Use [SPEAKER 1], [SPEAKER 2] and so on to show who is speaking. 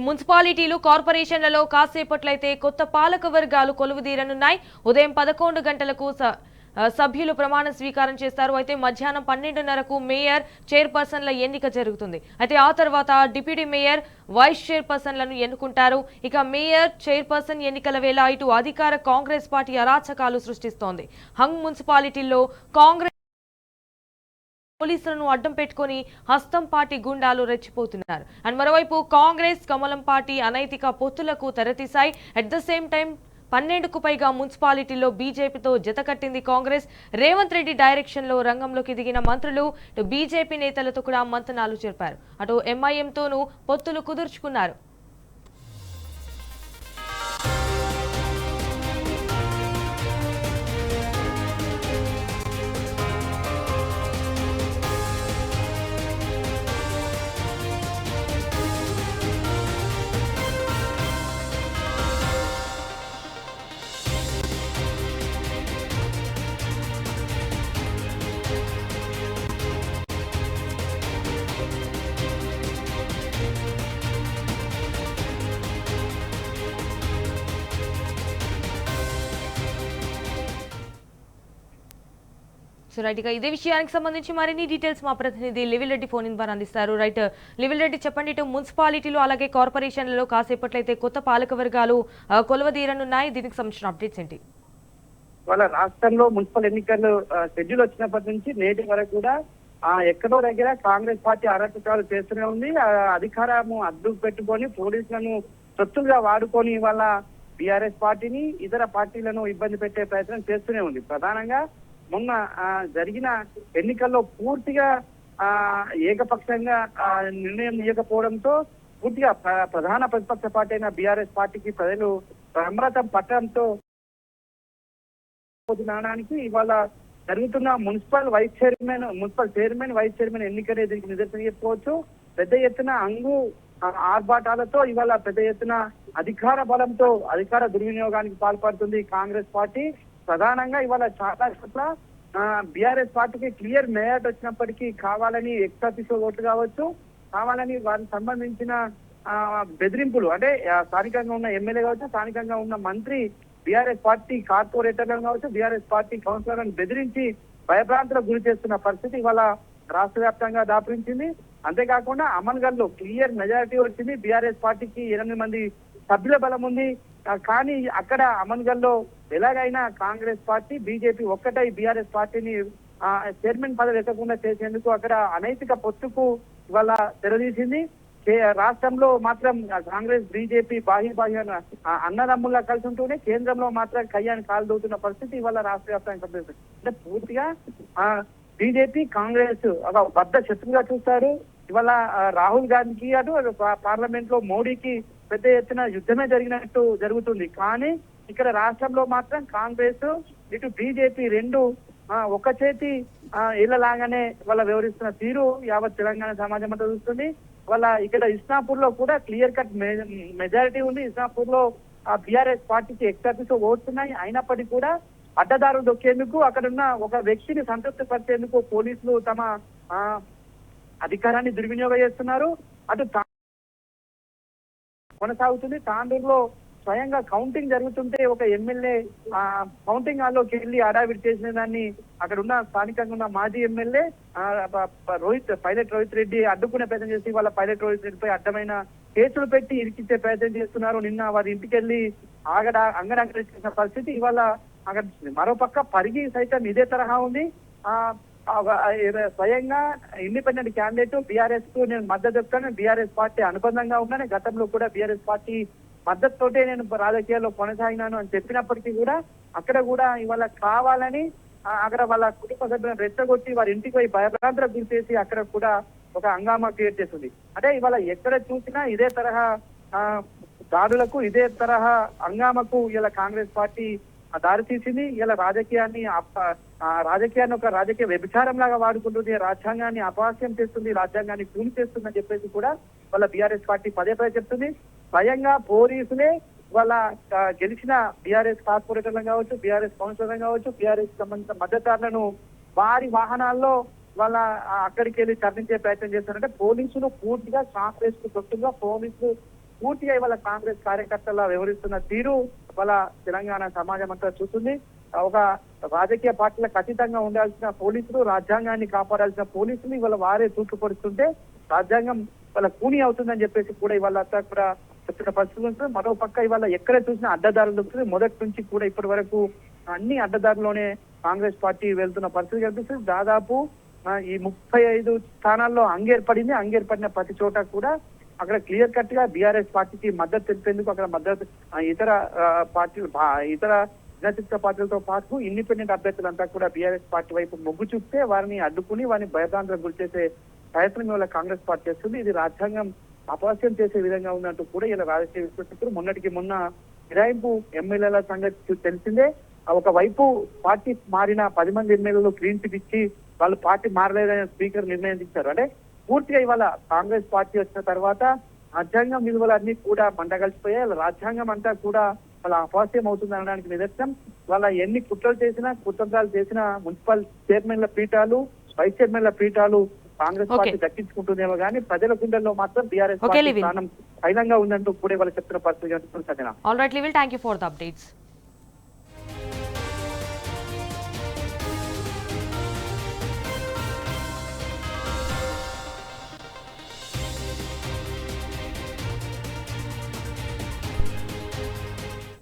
[SPEAKER 1] మున్సిపాలిటీలు కార్పొరేషన్లలో కాసేపట్లయితే కొత్త పాలక వర్గాలు కొలువుదీరనున్నాయి. ఉదయం 11 గంటలకు సభ్యులు ప్రమాణ స్వీకారం చేస్తారు. అయితే మధ్యాహ్నం 12:30కు మేయర్ చైర్పర్సన్ల ఎన్నిక జరుగుతుంది. అయితే ఆ తర్వాత డిప్యూటీ మేయర్ వైస్ చైర్పర్సన్లను ఎన్నుకుంటారు. ఇక మేయర్ చైర్పర్సన్ ఎన్నికల వేళ ఇటు అధికార కాంగ్రెస్ పార్టీ అరాచకాలు సృష్టిస్తోంది. హంగ్ మున్సిపాలిటీల్లో కాంగ్రెస్ పోలీసులను అడ్డం పెట్టుకుని హస్తం పార్టీ గుండాలు రెచ్చిపోతున్నారు. అండ్ మరోవైపు కాంగ్రెస్ కమలం పార్టీ అనైతిక పొత్తులకు తెరతీశాయి. అట్ ద సేమ్ టైం 12కు పైగా మున్సిపాలిటీల్లో బీజేపీతో జతకట్టింది కాంగ్రెస్. రేవంత్ రెడ్డి డైరెక్షన్ లో రంగంలోకి దిగిన మంత్రులు బీజేపీ నేతలతో కూడా మంతనాలు జరిపారు. అటు ఎంఐఎంతోనూ పొత్తులు కుదుర్చుకున్నారు. సో రైట్, ఇక ఇదే విషయానికి సంబంధించి మరిన్ని డీటెయిల్స్ మా ప్రతినిధి లివిల్ రెడ్డి ఫోన్ ఇన్ ద్వారా అందిస్తారు. రైట్ లివిల్ రెడ్డి, చెప్పండి, ఇటు మున్సిపాలిటీలు అలాగే కార్పొరేషన్లలో కాసేపట్లయితే కొత్త పాలక వర్గాలు కొలువదీరనున్నాయి. దీనికి సంబంధించిన అప్డేట్స్ ఏంటి?
[SPEAKER 2] వాళ్ళ రాష్ట్రంలో మున్సిపల్ ఎన్నికలు షెడ్యూల్ వచ్చినప్పటి నుంచి నేటి వరకు కూడా ఎక్కడో దగ్గర కాంగ్రెస్ పార్టీ అరాచకాలు చేస్తూనే ఉంది. అధికారము అడ్డు పెట్టుకొని పోలీసులను తొత్తులుగా వాడుకొని వాళ్ళ బీఆర్ఎస్ పార్టీని ఇతర పార్టీలను ఇబ్బంది పెట్టే ప్రయత్నం చేస్తూనే ఉంది. ప్రధానంగా మొన్న జరిగిన ఎన్నికల్లో పూర్తిగా ఏకపక్షంగా నిర్ణయం ఇవ్వకపోవడంతో పూర్తిగా ప్రధాన ప్రతిపక్ష పార్టీ అయిన బీఆర్ఎస్ పార్టీకి ప్రజలు బ్రహ్మరథం పట్టడంతో నాడానికి ఇవాళ జరుగుతున్న మున్సిపల్ చైర్మన్ వైస్ చైర్మన్ ఎన్నికనే దీనికి నిదర్శనం చెప్పుకోవచ్చు. పెద్ద ఎత్తున ఆర్భాటాలతో ఇవాళ పెద్ద ఎత్తున అధికార బలంతో అధికార దుర్వినియోగానికి పాల్పడుతుంది కాంగ్రెస్ పార్టీ. ప్రధానంగా ఇవాళ చాలా చోట్ల బీఆర్ఎస్ పార్టీకి క్లియర్ మేయర్ వచ్చినప్పటికీ కావాలని ఎక్స్ట్రా ఓట్లు కావచ్చు, కావాలని వారికి సంబంధించిన బెదిరింపులు, అంటే స్థానికంగా ఉన్న ఎమ్మెల్యే కావచ్చు, స్థానికంగా ఉన్న మంత్రి బీఆర్ఎస్ పార్టీ కార్పొరేటర్లను కావచ్చు, బీఆర్ఎస్ పార్టీ కౌన్సిలర్లను బెదిరించి భయభ్రాంతులకు గురి చేస్తున్న పరిస్థితి ఇవాళ రాష్ట్ర వ్యాప్తంగా దాపురించింది. అంతేకాకుండా అమన్గఢ్ లో క్లియర్ మెజారిటీ వచ్చింది. బీఆర్ఎస్ పార్టీకి 8 మంది సభ్యుల బలం ఉంది. కానీ అక్కడ అమన్గఢ్ లో ఎలాగైనా కాంగ్రెస్ పార్టీ బీజేపీ ఒక్కటై బీఆర్ఎస్ పార్టీని చైర్మన్ పదవి ఎక్కకుండా చేసేందుకు అక్కడ అనైతిక పొత్తుకు ఇవాళ తెరదీసింది. రాష్ట్రంలో మాత్రం కాంగ్రెస్ బీజేపీ బాహ్య అన్నదమ్ముల్లా కలిసి ఉంటూనే కేంద్రంలో మాత్రం కయ్యాన్ని కాలు దూతున్న పరిస్థితి ఇవాళ రాష్ట్ర వ్యాప్తంగా కనిపిస్తుంది. అంటే పూర్తిగా బీజేపీ కాంగ్రెస్ ఒక బద్ద శత్రువుగా చూస్తారు. ఇవాళ రాహుల్ గాంధీకి అటు పార్లమెంట్ లో మోడీకి పెద్ద ఎత్తున యుద్ధమే జరుగుతుంది. కానీ ఇక్కడ రాష్ట్రంలో మాత్రం కాంగ్రెస్ ఇటు బీజేపీ రెండు ఒక చేతి ఇళ్లలాగానే వాళ్ళ వ్యవహరిస్తున్న తీరు యావత్ తెలంగాణ సమాజం అంతా చూస్తుంది. వాళ్ళ ఇక్కడ ఇస్నాపూర్ లో కూడా క్లియర్ కట్ మెజారిటీ ఉంది. ఇస్నాపూర్ లో బీఆర్ఎస్ పార్టీకి ఎక్స్ట్రా ఓట్స్ ఉన్నాయి. అయినప్పటికీ కూడా అడ్డదారులు దొక్కేందుకు అక్కడున్న ఒక వ్యక్తిని సంతృప్తి పరిచేందుకు పోలీసులు తమ అధికారాన్ని దుర్వినియోగం చేస్తున్నారు. అటు కొనసాగుతుంది. తాండూరులో స్వయంగా కౌంటింగ్ జరుగుతుంటే ఒక ఎమ్మెల్యే కౌంటింగ్ హాల్లోకి వెళ్ళి హడావిడి చేసిన దాన్ని అక్కడ ఉన్న స్థానికంగా ఉన్న మాజీ ఎమ్మెల్యే పైలట్ రోహిత్ రెడ్డి అడ్డుకునే ప్రయత్నం చేసి వాళ్ళ పైలట్ రోహిత్ రెడ్డిపై అడ్డమైన కేసులు పెట్టి ఇరికించే ప్రయత్నం చేస్తున్నారు. నిన్న వారి ఇంటికి వెళ్ళి అంగడంగరించిన పరిస్థితి ఇవాళ అక్కడ మరోపక్క పరిగి సైతం ఇదే తరహా ఉంది. స్వయంగా ఇండిపెండెంట్ క్యాండిడేట్ బీఆర్ఎస్ కు నేను మద్దతు చెప్తాను, బీఆర్ఎస్ పార్టీ అనుబంధంగా ఉన్నాను, గతంలో కూడా బీఆర్ఎస్ పార్టీ మద్దతుతోటే నేను రాజకీయాల్లో కొనసాగినాను అని చెప్పినప్పటికీ కూడా అక్కడ కూడా ఇవాళ కావాలని అక్కడ వాళ్ళ కుటుంబ సభ్యులను రెచ్చగొట్టి వారి ఇంటికి పోయి భయభ్రాంతులకు గురి చేసి అక్కడ కూడా ఒక హంగామా క్రియేట్ చేస్తుంది. అంటే ఇవాళ ఎక్కడ చూసినా ఇదే తరహా దాడులకు, ఇదే తరహా హంగామకు ఇలా కాంగ్రెస్ పార్టీ దారి తీసింది. ఇలా రాజకీయాన్ని ఒక రాజకీయ వ్యభిచారం లాగా వాడుకుంటుంది, రాజ్యాంగాన్ని అపహాస్యం చేస్తుంది, రాజ్యాంగాన్ని కూలి చేస్తుందని చెప్పేసి కూడా వాళ్ళ బీఆర్ఎస్ పార్టీ పదే చెప్తుంది. స్వయంగా పోలీసులే వాళ్ళ గెలిచిన బీఆర్ఎస్ కార్పొరేటర్లను కావచ్చు, బీఆర్ఎస్ కౌన్సిలర్లను కావచ్చు, బీఆర్ఎస్ సంబంధించిన మద్దతుదారులను వారి వాహనాల్లో వాళ్ళ అక్కడికి వెళ్ళి తరలించే ప్రయత్నం చేస్తారంటే పోలీసులు పూర్తిగా కాంగ్రెస్ కు తొట్టుగా పోలీసులు పూర్తిగా ఇవాళ కాంగ్రెస్ కార్యకర్తల వ్యవహరిస్తున్న తీరు ఇవాళ తెలంగాణ సమాజం అంతా చూస్తుంది. ఒక రాజకీయ పార్టీలకు అతీతంగా ఉండాల్సిన పోలీసులు, రాజ్యాంగాన్ని కాపాడాల్సిన పోలీసులు ఇవాళ వారే తూట్లుపడుతుంటే రాజ్యాంగం వాళ్ళ కూని అవుతుందని చెప్పేసి కూడా ఇవాళ అంతా కూడా చెప్తున్న పరిస్థితులు ఉంటుంది. మరో పక్క ఇవాళ ఎక్కడ చూసినా అడ్డదారులు దొరుకుతుంది. మొదటి నుంచి కూడా ఇప్పటి వరకు అన్ని అడ్డదారులోనే కాంగ్రెస్ పార్టీ వెళ్తున్న పరిస్థితి కనిపిస్తుంది. దాదాపు ఈ 35 స్థానాల్లో అంగేర్పడింది. అంగేర్పడిన ప్రతి చోట కూడా అక్కడ క్లియర్ కట్ గా బీఆర్ఎస్ పార్టీకి మద్దతు తెలిపేందుకు అక్కడ మద్దతు ఇతర పార్టీలు ఇతర జనశక్తి పార్టీలతో పాటు ఇండిపెండెంట్ అభ్యర్థులంతా కూడా బీఆర్ఎస్ పార్టీ వైపు మొగ్గు చూపితే వారిని అడ్డుకుని వారిని భయభ్రాంతులకు గురి చేసే ప్రయత్నం ఇవాళ కాంగ్రెస్ పార్టీ చేస్తుంది. ఇది రాజ్యాంగం అపహాస్యం చేసే విధంగా ఉన్నట్టు కూడా ఇలా రాజకీయ విశ్లేషకులు మొన్నటికి మొన్న ఫిరాయింపు ఎమ్మెల్యేల సంగతి తెలిసిందే. ఒకవైపు పార్టీ మారిన 10 మంది ఎమ్మెల్యేలు క్లీన్ చిట్ ఇచ్చి వాళ్ళు పార్టీ మారలేదని స్పీకర్ నిర్ణయం ఇచ్చారు. అంటే పూర్తిగా ఇవాళ కాంగ్రెస్ పార్టీ వచ్చిన తర్వాత రాజ్యాంగం విలువలన్నీ కూడా మంటగలిసిపోయాయి. రాజ్యాంగం అంతా కూడా వాళ్ళ అపహాస్యం అవుతుంది అనడానికి నిదర్శనం. వాళ్ళ ఎన్ని కుట్రలు చేసినా కుతంత్రాలు చేసినా మున్సిపల్ చైర్మన్ల పీఠాలు, వైస్ చైర్మన్ల పీఠాలు కాంగ్రెస్ పార్టీ దక్కించుకుంటుందేమో కానీ ప్రజల గుండెల్లో మాత్రం బీఆర్ఎస్ పార్టీ స్థానం పైనంగా ఉందంటూ కూడా వాళ్ళు చెప్తున్న పరిస్థితి.
[SPEAKER 1] ఆల్ రైట్ లివిల్, thank you for the updates.